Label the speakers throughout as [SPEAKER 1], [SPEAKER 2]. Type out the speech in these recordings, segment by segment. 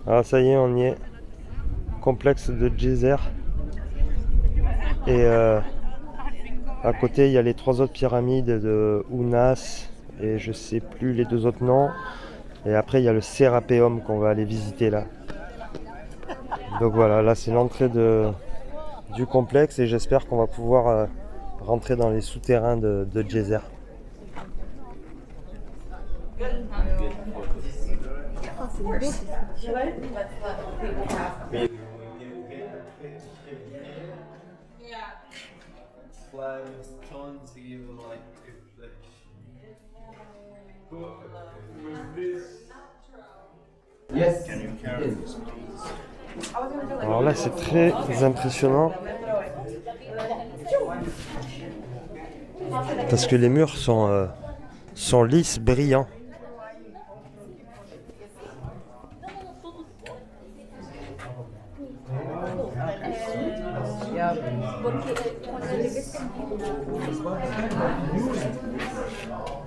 [SPEAKER 1] Alors ça y est, on y est. Complexe de Djéser. Et à côté, il y a les 3 autres pyramides de Ounas. Et je sais plus les 2 autres noms. Et après, il y a le Sérapéum qu'on va aller visiter là. Donc voilà, là c'est l'entrée du complexe. Et j'espère qu'on va pouvoir rentrer dans les souterrains de Djéser. Alors là c'est très impressionnant parce que les murs sont lisses, brillants.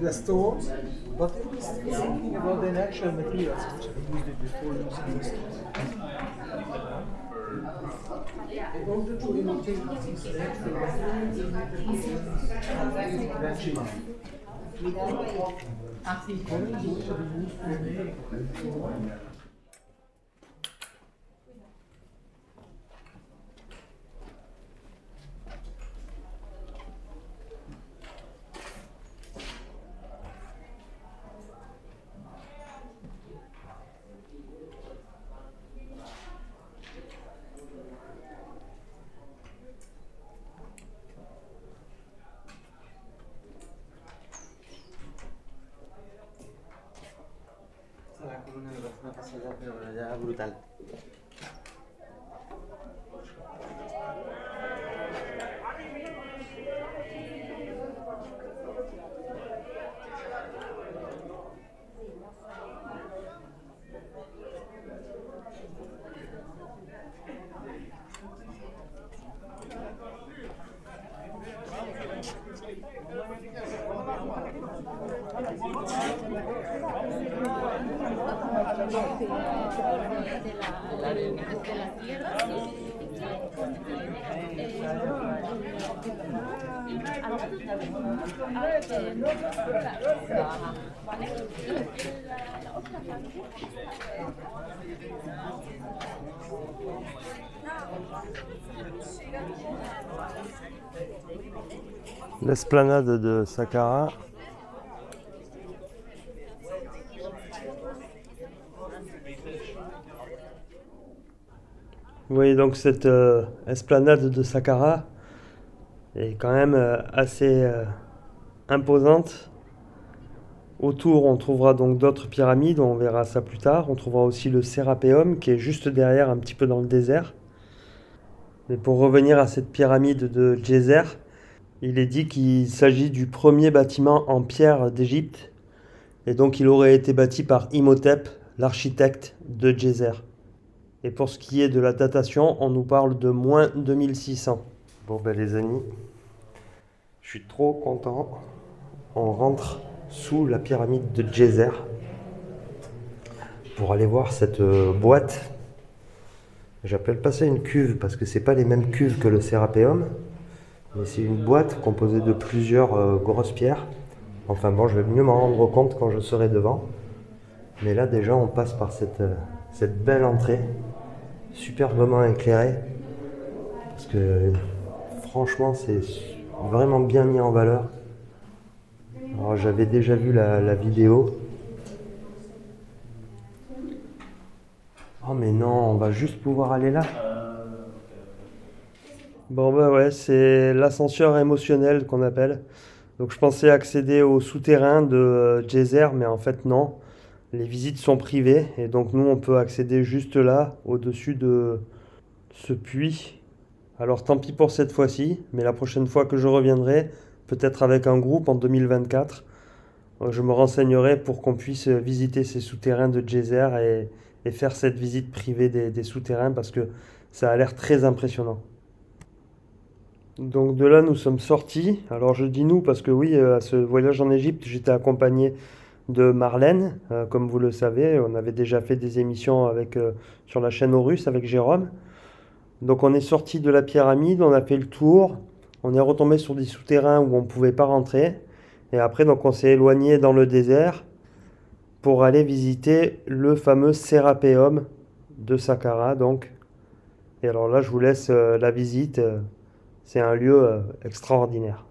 [SPEAKER 2] The stones, but it is thinking about the natural materials which are used before using the stones. In order to imitate these natural materials,
[SPEAKER 3] una pasada, pero ya brutal.
[SPEAKER 1] L'esplanade de Saqqara. Vous voyez donc cette esplanade de Saqqara est quand même assez imposante. Autour, on trouvera donc d'autres pyramides, on verra ça plus tard. On trouvera aussi le Sérapéum qui est juste derrière, un petit peu dans le désert. Mais pour revenir à cette pyramide de Djéser, il est dit qu'il s'agit du premier bâtiment en pierre d'Égypte. Et donc il aurait été bâti par Imhotep, l'architecte de Djéser. Et pour ce qui est de la datation, on nous parle de moins 2600. Bon ben les amis, je suis trop content. On rentre sous la pyramide de Djéser pour aller voir cette boîte. J'appelle pas ça une cuve parce que c'est pas les mêmes cuves que le Sérapéum, mais c'est une boîte composée de plusieurs grosses pierres. Enfin bon, je vais mieux m'en rendre compte quand je serai devant. Mais là déjà on passe par cette belle entrée, superbement éclairée, parce que franchement c'est vraiment bien mis en valeur. Alors j'avais déjà vu la vidéo. Oh mais non, on va juste pouvoir aller là. Bon bah ouais, c'est l'ascenseur émotionnel qu'on appelle. Donc je pensais accéder au souterrain de Djéser, mais en fait non. Les visites sont privées et donc nous on peut accéder juste là, au-dessus de ce puits. Alors tant pis pour cette fois-ci, mais la prochaine fois que je reviendrai, peut-être avec un groupe en 2024, je me renseignerai pour qu'on puisse visiter ces souterrains de Djéser et faire cette visite privée des souterrains parce que ça a l'air très impressionnant. Donc de là nous sommes sortis. Alors je dis nous parce que oui, à ce voyage en Égypte, j'étais accompagné de Marlène. Comme vous le savez, on avait déjà fait des émissions sur la chaîne Horus avec Jérôme. Donc on est sorti de la pyramide, on a fait le tour, on est retombé sur des souterrains où on ne pouvait pas rentrer. Et après, donc, on s'est éloigné dans le désert pour aller visiter le fameux Sérapéum de Saqqara. Donc. Et alors là, je vous laisse la visite. C'est un lieu extraordinaire.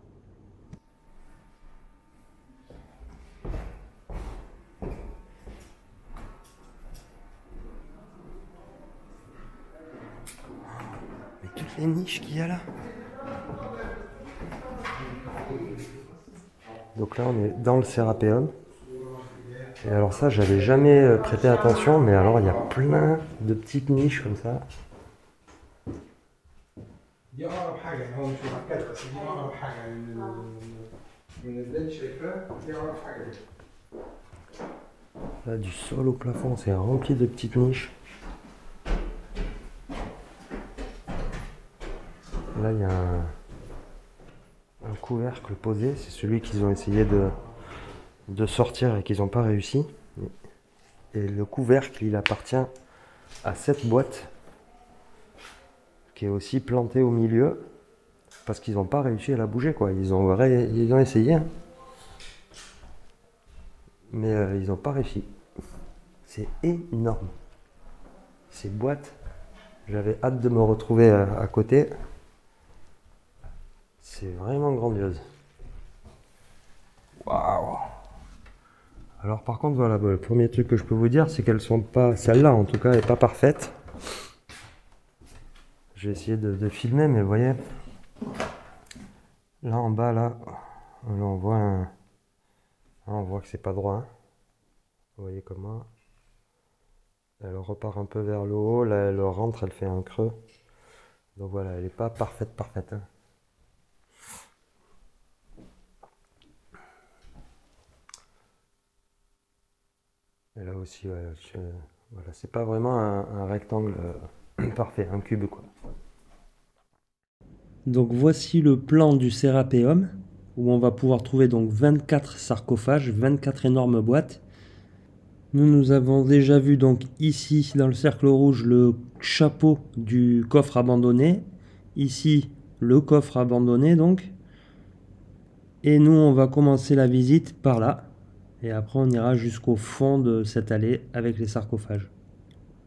[SPEAKER 1] Mais toutes les niches qu'il y a là. Donc là, on est dans le Sérapéum. Et alors ça, j'avais jamais prêté attention, mais alors il y a plein de petites niches comme ça.
[SPEAKER 2] دي اقرب حاجه يعني هو مش مركز بس دي اقرب حاجه يعني من اللي انت شايفاه دي اقرب حاجه دي.
[SPEAKER 1] Là, du sol au plafond, c'est rempli de petites niches. Là, il y a un couvercle posé, c'est celui qu'ils ont essayé de sortir et qu'ils n'ont pas réussi. Et le couvercle, il appartient à cette boîte qui est aussi plantée au milieu parce qu'ils n'ont pas réussi à la bouger, quoi. Ils ont essayé, hein. Mais ils n'ont pas réussi. C'est énorme. Ces boîtes, j'avais hâte de me retrouver à côté. C'est vraiment grandiose. Waouh! Alors par contre, voilà, le premier truc que je peux vous dire, c'est qu'elles sont pas, celle-là en tout cas, n'est pas parfaite. J'ai essayé de filmer, mais vous voyez, là en bas, là on voit on voit que c'est pas droit, hein. Vous voyez comment elle repart un peu vers le haut, là elle rentre, elle fait un creux. Donc voilà, elle n'est pas parfaite, hein. Et là aussi, voilà, c'est pas vraiment un rectangle parfait, un cube, quoi. Donc voici le plan du Sérapéum, où on va pouvoir trouver donc 24 sarcophages, 24 énormes boîtes. Nous avons déjà vu donc ici dans le cercle rouge le chapeau du coffre abandonné, ici le coffre abandonné donc. Et nous on va commencer la visite par là. Et après on ira jusqu'au fond de cette allée avec les sarcophages.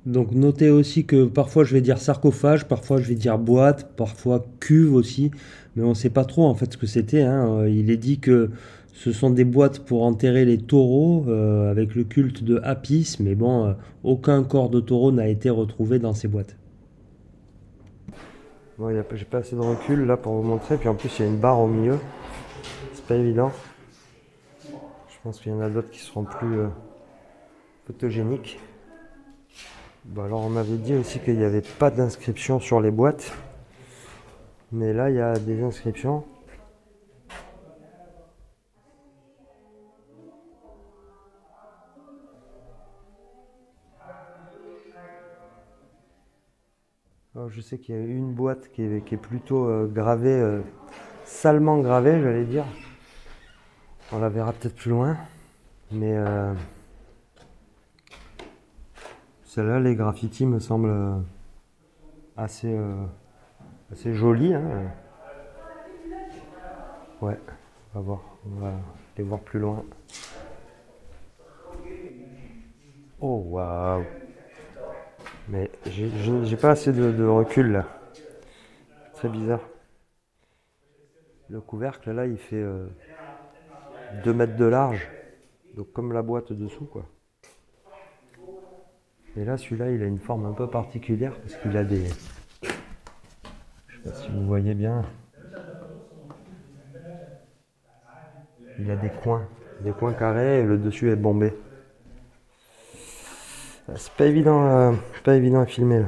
[SPEAKER 1] Donc notez aussi que parfois je vais dire sarcophage, parfois je vais dire boîte, parfois cuve aussi. Mais on ne sait pas trop en fait ce que c'était, hein. Il est dit que ce sont des boîtes pour enterrer les taureaux avec le culte de Apis. Mais bon, aucun corps de taureau n'a été retrouvé dans ces boîtes. Bon, j'ai pas assez de recul là pour vous montrer. Puis en plus il y a une barre au milieu. C'est pas évident. Je pense qu'il y en a d'autres qui seront plus photogéniques. Bon, alors on m'avait dit aussi qu'il n'y avait pas d'inscription sur les boîtes. Mais là il y a des inscriptions. Alors, je sais qu'il y a une boîte qui est plutôt gravée, salement gravée, j'allais dire. On la verra peut-être plus loin, mais celle-là, les graffitis me semblent assez jolis, hein. Ouais, on va les voir plus loin. Oh waouh! Mais j'ai pas assez de recul là. Très bizarre. Le couvercle là, il fait 2 mètres de large, donc comme la boîte dessous, quoi. Et là, celui-là, il a une forme un peu particulière parce qu'il a des... Je sais pas si vous voyez bien. Il a des coins carrés et le dessus est bombé. C'est pas évident à filmer là.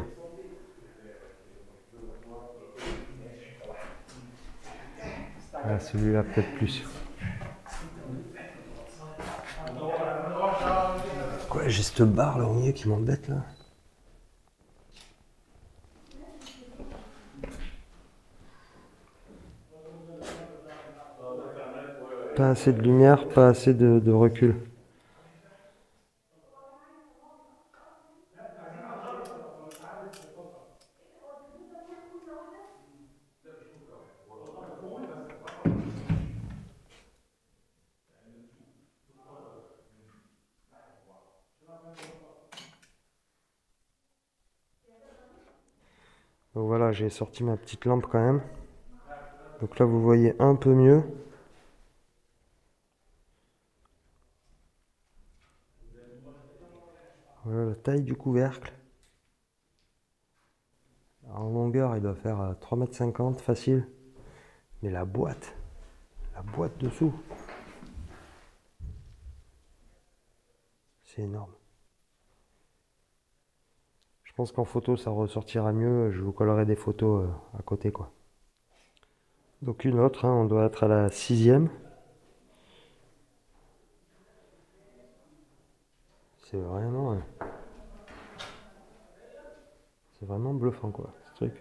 [SPEAKER 1] Ah, celui-là peut-être plus. Quoi, j'ai cette barre là au milieu qui m'embête là. Pas assez de lumière, pas assez de recul. Donc voilà, j'ai sorti ma petite lampe quand même. Donc là, vous voyez un peu mieux. Voilà la taille du couvercle. En longueur, il doit faire 3,50 m facile. Mais la boîte dessous, c'est énorme. Je pense qu'en photo, ça ressortira mieux. Je vous collerai des photos à côté, quoi. Donc une autre, hein, on doit être à la 6e. C'est vraiment bluffant, quoi, ce truc.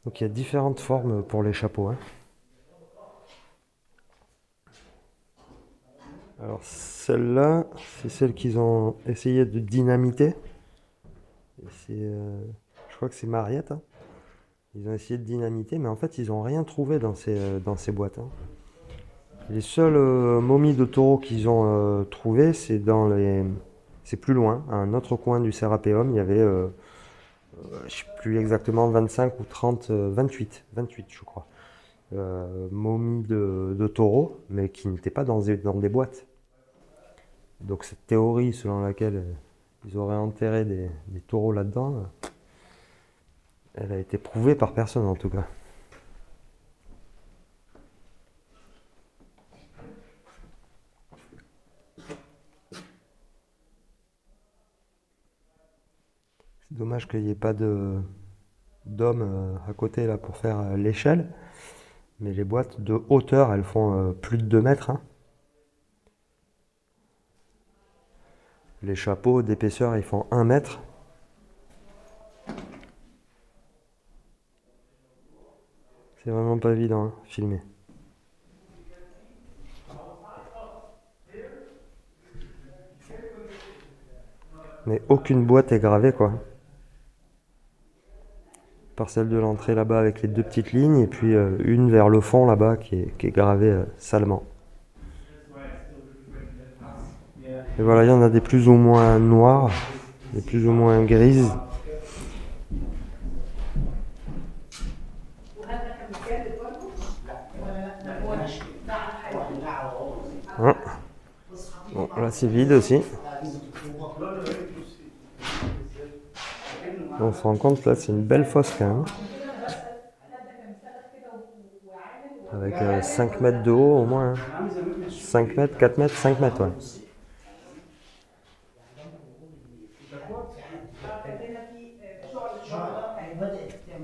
[SPEAKER 1] Donc il y a différentes formes pour les chapeaux, hein. Alors celle-là, c'est celle qu'ils ont essayé de dynamiter. Je crois que c'est Mariette, hein. Ils ont essayé de dynamiter, mais en fait ils n'ont rien trouvé dans ces boîtes, hein. Les seules momies de taureaux qu'ils ont trouvées, c'est plus loin, à un autre coin du Sérapéum. Il y avait, je ne sais plus exactement, 25 ou 30, 28 je crois, momies de taureaux, mais qui n'étaient pas dans des boîtes. Donc cette théorie selon laquelle ils auraient enterré des taureaux là-dedans, elle a été prouvée par personne en tout cas. C'est dommage qu'il n'y ait pas d'homme à côté là pour faire l'échelle. Mais les boîtes de hauteur, elles font plus de 2 mètres, hein. Les chapeaux d'épaisseur, ils font 1 mètre. C'est vraiment pas évident, hein, filmer. Mais aucune boîte est gravée, quoi. Par celle de l'entrée là-bas avec les 2 petites lignes, et puis une vers le fond là-bas qui est gravée salement. Et voilà, il y en a des plus ou moins noires, des plus ou moins grises. Hein. Bon, là c'est vide aussi. On se rend compte là, c'est une belle fosse quand même. Avec 5 mètres de haut au moins, hein. 5 mètres, 4 mètres, 5 mètres, ouais.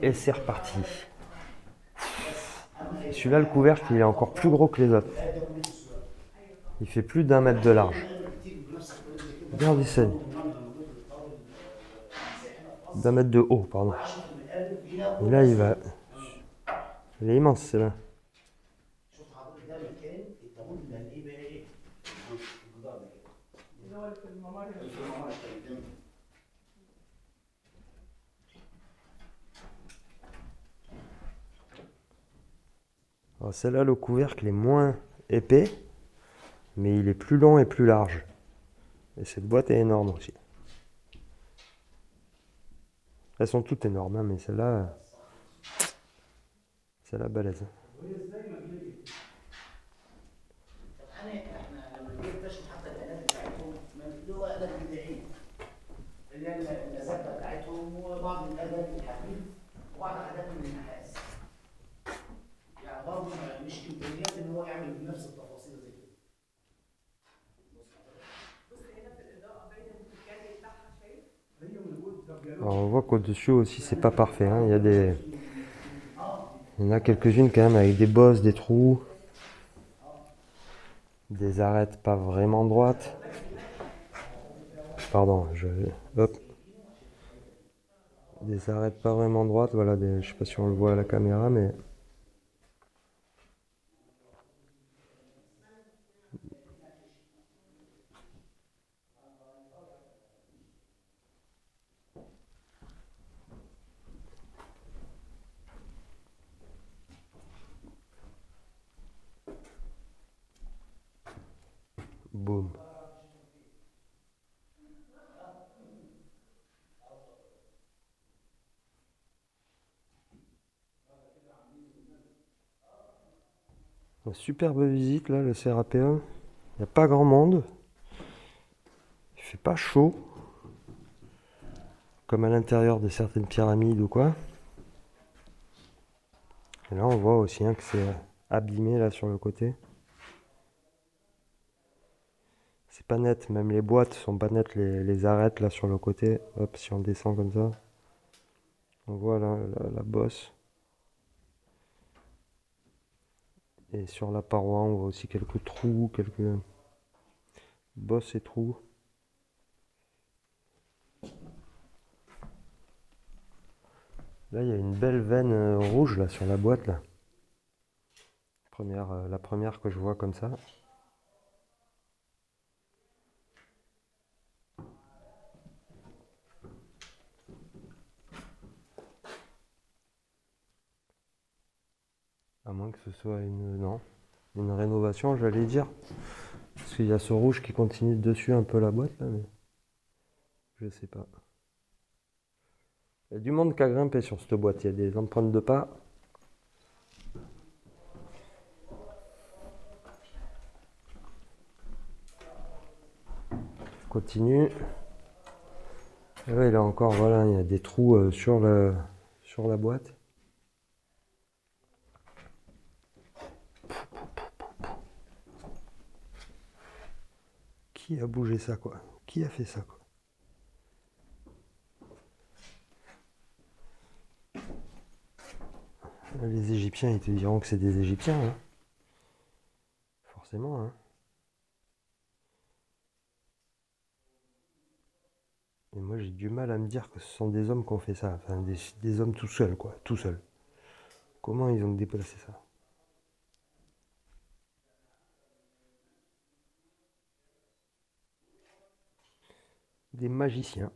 [SPEAKER 1] Et c'est reparti. Celui-là, le couvercle, il est encore plus gros que les autres. Il fait plus d'1 mètre de large. Regarde ici. D'1 mètre de haut, pardon. Et là, il est immense, c'est là. Alors celle-là, le couvercle est moins épais, mais il est plus long et plus large. Et cette boîte est énorme aussi. Elles sont toutes énormes, hein, mais celle-là balèze. Alors on voit qu'au-dessus aussi c'est pas parfait, hein. Il y en a quelques-unes quand même avec des bosses, des trous, des arêtes pas vraiment droites. Pardon, hop. Des arêtes pas vraiment droites, voilà, je sais pas si on le voit à la caméra, mais boum. Une superbe visite là, le Sérapéum. Il n'y a pas grand monde. Il fait pas chaud. Comme à l'intérieur de certaines pyramides ou quoi. Et là on voit aussi hein, que c'est abîmé là sur le côté. C'est pas net, même les boîtes sont pas nettes, les arêtes là sur le côté. Hop, si on descend comme ça, on voit là la bosse. Et sur la paroi, on voit aussi quelques trous, quelques bosses et trous. Là, il y a une belle veine rouge là sur la boîte là. La première que je vois comme ça. À moins que ce soit une rénovation, j'allais dire. Parce qu'il y a ce rouge qui continue dessus un peu la boîte là, mais je sais pas. Il y a du monde qui a grimpé sur cette boîte, il y a des empreintes de pas. Continue. Et ouais, là encore, voilà, il y a des trous sur la boîte. Qui a bougé ça, quoi? Qui a fait ça, quoi? Les Égyptiens, ils te diront que c'est des Égyptiens, hein. Forcément, hein. Et moi, j'ai du mal à me dire que ce sont des hommes qui ont fait ça. Enfin, des hommes tout seuls, quoi. Tout seuls. Comment ils ont déplacé ça? Des magiciens.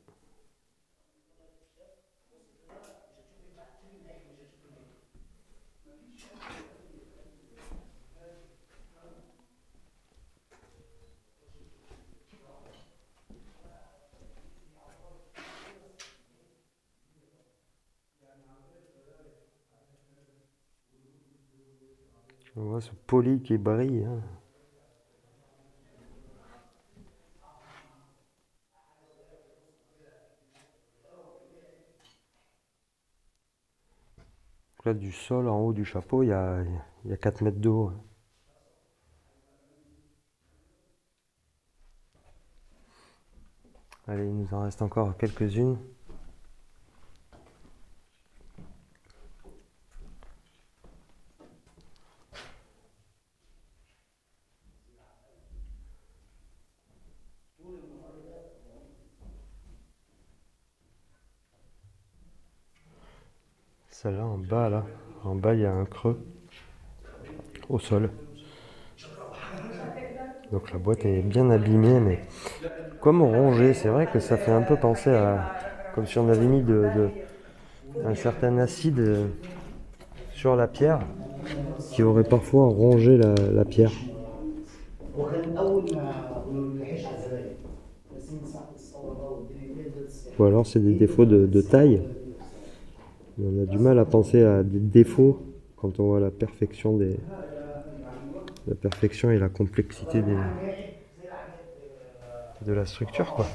[SPEAKER 1] On voit ce poli qui brille, hein. Donc là, du sol en haut du chapeau, il y a 4 mètres de haut. Allez, il nous en reste encore quelques-unes. Celle-là en bas, là. En bas, il y a un creux au sol. Donc la boîte est bien abîmée, mais comme rongée, c'est vrai que ça fait un peu penser à... Comme si on avait mis un certain acide sur la pierre, qui aurait parfois rongé la pierre. Ou alors c'est des défauts de taille. On a du mal à penser à des défauts quand on voit la perfection et la complexité de la structure, quoi.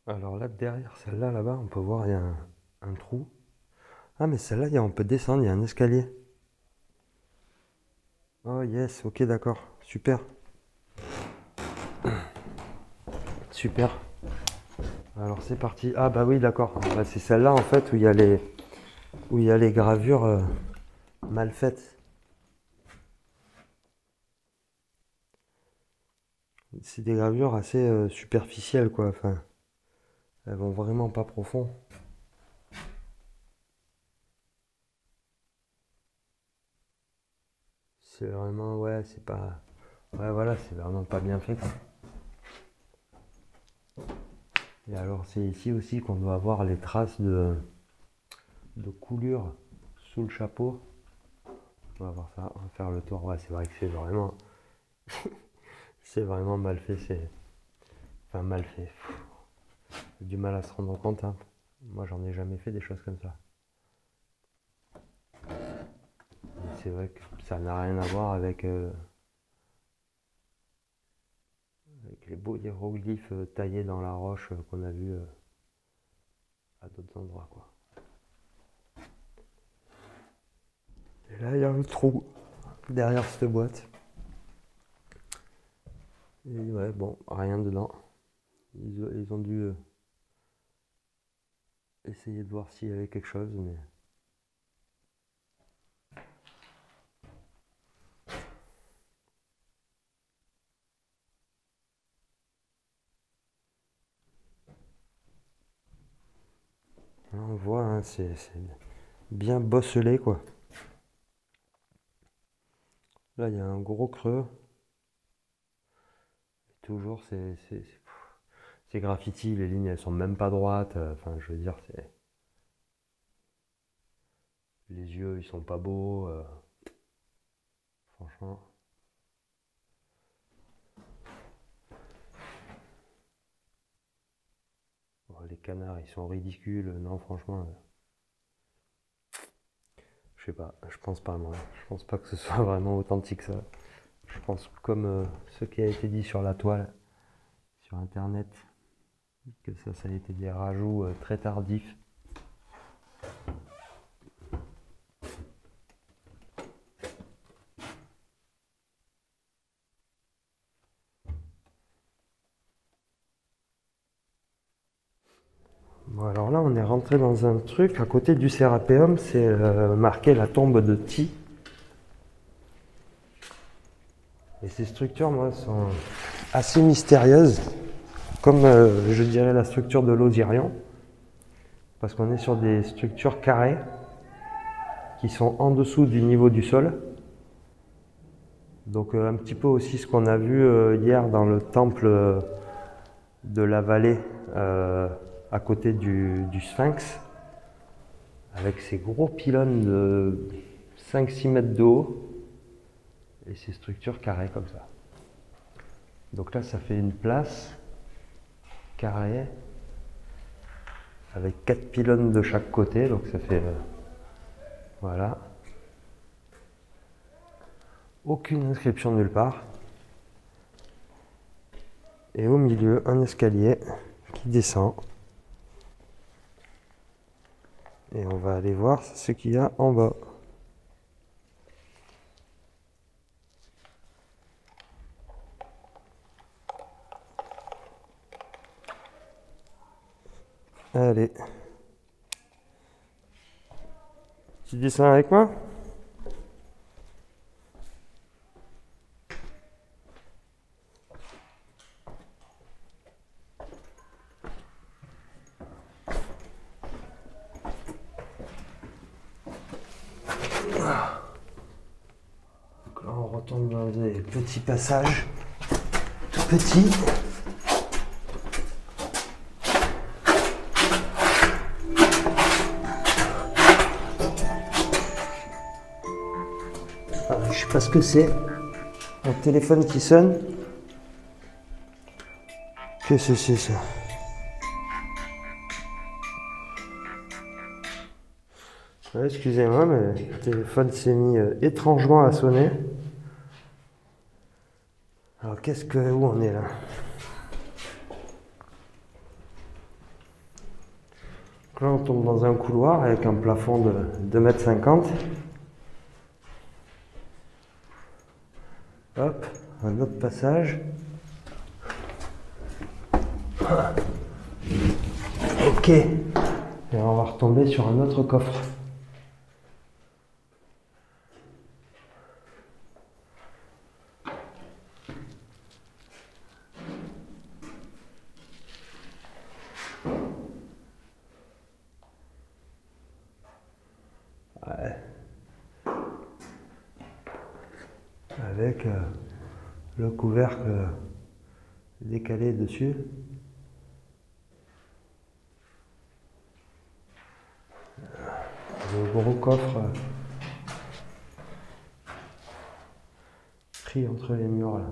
[SPEAKER 1] Alors là, derrière celle-là, là-bas, on peut voir, il y a un trou. Ah, mais celle-là, on peut descendre, il y a un escalier. Oh yes, ok, d'accord, super. Super. Alors c'est parti. Ah bah oui, d'accord. Bah, c'est celle-là en fait où il y a les gravures mal faites. C'est des gravures assez superficielles, quoi. Enfin, elles vont vraiment pas profond. C'est vraiment, ouais, c'est pas... Ouais, voilà, c'est vraiment pas bien fait, quoi. Et alors, c'est ici aussi qu'on doit avoir les traces de coulure sous le chapeau. On va voir ça, on va faire le tour. Ouais, c'est vrai que c'est vraiment... c'est vraiment mal fait, c'est... Enfin, mal fait. J'ai du mal à se rendre compte, hein. Moi, j'en ai jamais fait des choses comme ça. Et c'est vrai que ça n'a rien à voir avec les beaux hiéroglyphes taillés dans la roche qu'on a vu à d'autres endroits, quoi. Et là, il y a un trou derrière cette boîte. Et ouais, bon, rien dedans. Ils ont dû essayer de voir s'il y avait quelque chose, mais... Là, on voit, hein, c'est bien bosselé, quoi. Là, il y a un gros creux. Et toujours, c'est graffiti, les lignes, elles sont même pas droites. Enfin, je veux dire, c'est... Les yeux, ils sont pas beaux. Franchement... Bon, les canards, ils sont ridicules. Non, franchement... je sais pas, je pense pas, moi. Je pense pas que ce soit vraiment authentique, ça. Je pense comme ce qui a été dit sur la toile, sur internet, que ça a été des rajouts très tardifs. Bon, alors là, on est rentré dans un truc, à côté du Sérapéum, c'est marqué la tombe de Ti. Et ces structures, moi, sont assez mystérieuses, comme je dirais la structure de l'Osirian, parce qu'on est sur des structures carrées qui sont en dessous du niveau du sol. Donc un petit peu aussi ce qu'on a vu hier dans le temple de la vallée à côté du Sphinx, avec ces gros pylônes de 5-6 mètres de haut et ces structures carrées comme ça. Donc là, ça fait une place carrée avec 4 pylônes de chaque côté, donc ça fait voilà. Aucune inscription nulle part. Et au milieu, un escalier qui descend. Et on va aller voir ce qu'il y a en bas. Allez. Tu descends avec moi? Donc là, on retombe dans des petits passages, tout petits. Je sais pas ce que c'est. Un téléphone qui sonne. Qu'est-ce que c'est ça? Ouais, excusez-moi, mais le téléphone s'est mis étrangement à sonner. Alors où on est là? Donc là, on tombe dans un couloir avec un plafond de 2,50 m. Hop, un autre passage. Ok. Et on va retomber sur un autre coffre. avec le couvercle décalé dessus. Le gros coffre pris entre les murs là.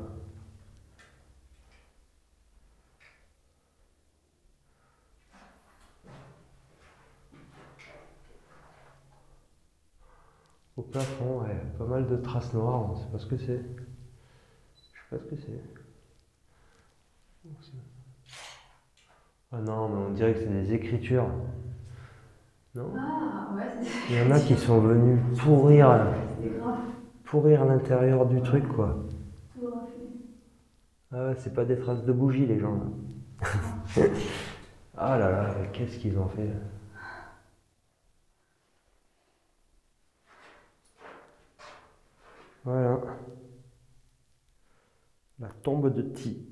[SPEAKER 1] Au plafond, ouais, pas mal de traces noires, on sait pas ce que c'est. Je sais pas ce que c'est. Ah non, mais on dirait que c'est des écritures. Non?
[SPEAKER 4] Ah, ouais,
[SPEAKER 1] Il y en a qui sont venus pourrir l'intérieur du truc, quoi. Ah ouais, c'est pas des traces de bougies, les gens, là. Ah là là, qu'est-ce qu'ils ont fait? Voilà. La tombe de Ti.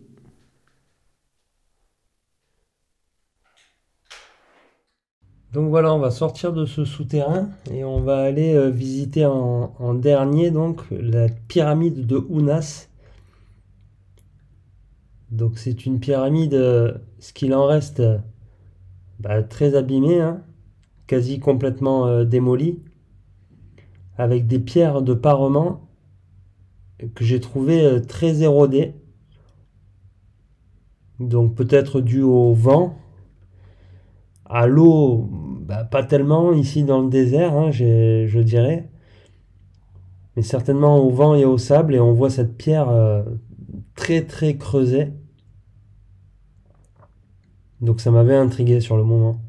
[SPEAKER 1] Donc voilà, on va sortir de ce souterrain et on va aller visiter en dernier donc la pyramide de Ounas. Donc c'est une pyramide, ce qu'il en reste, très abîmée, hein, quasi complètement démolie, avec des pierres de parement que j'ai trouvées très érodées. Donc peut-être dû au vent. À l'eau, pas tellement ici dans le désert, hein, je dirais. Mais certainement au vent et au sable. Et on voit cette pierre très très creusée. Donc ça m'avait intrigué sur le moment.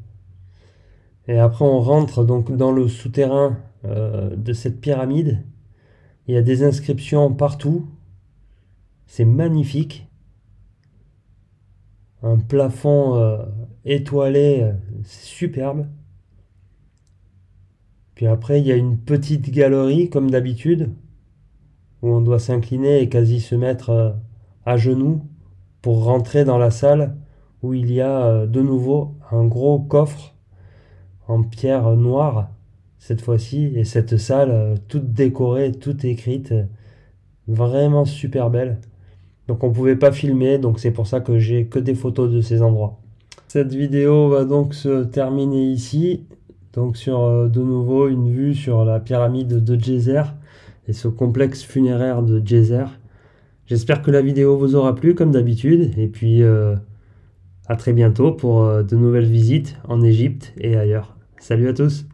[SPEAKER 1] Et après on rentre donc dans le souterrain de cette pyramide. Il y a des inscriptions partout. C'est magnifique. Un plafond étoilé, c'est superbe. Puis après, il y a une petite galerie, comme d'habitude, où on doit s'incliner et quasi se mettre à genoux pour rentrer dans la salle où il y a de nouveau un gros coffre en pierre noire, cette fois-ci, et cette salle toute décorée, toute écrite, vraiment super belle. Donc on pouvait pas filmer, donc c'est pour ça que j'ai que des photos de ces endroits. Cette vidéo va donc se terminer ici, donc sur de nouveau une vue sur la pyramide de Djéser et ce complexe funéraire de Djéser. J'espère que la vidéo vous aura plu comme d'habitude, et puis à très bientôt pour de nouvelles visites en Égypte et ailleurs. Salut à tous!